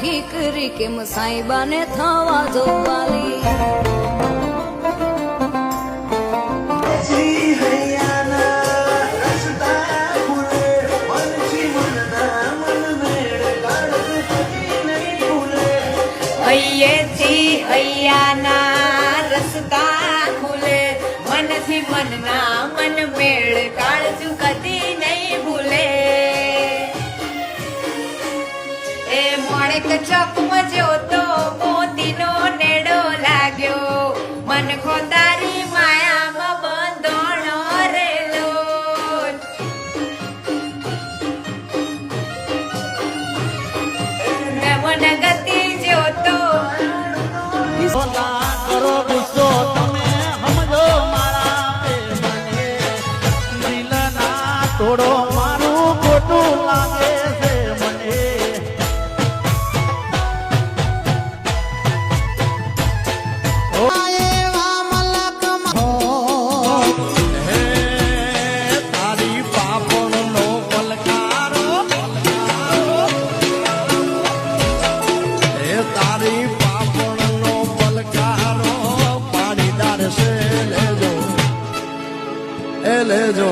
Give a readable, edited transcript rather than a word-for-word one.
ઠીકરી કેમ સાઈબાને થવા જો વાલી હૈયેથી હૈયાના રસ્તા ખુલે મનથી મનના મન મેળ કાળજું કદી નહીં ભૂલે એ મોણેક ચોકમાં જોતો મોતીનો નેડો લાગ્યો મન ખોતારી માયામાં બંધોણો રેલો મન ગતિ જોતો કરો ગુસ્સો તમે સમજો મારા મને દિલ ના તોડો મારું ખોટું લાગે છે મને તારી પાપણ નો પલકારો તારી લેજો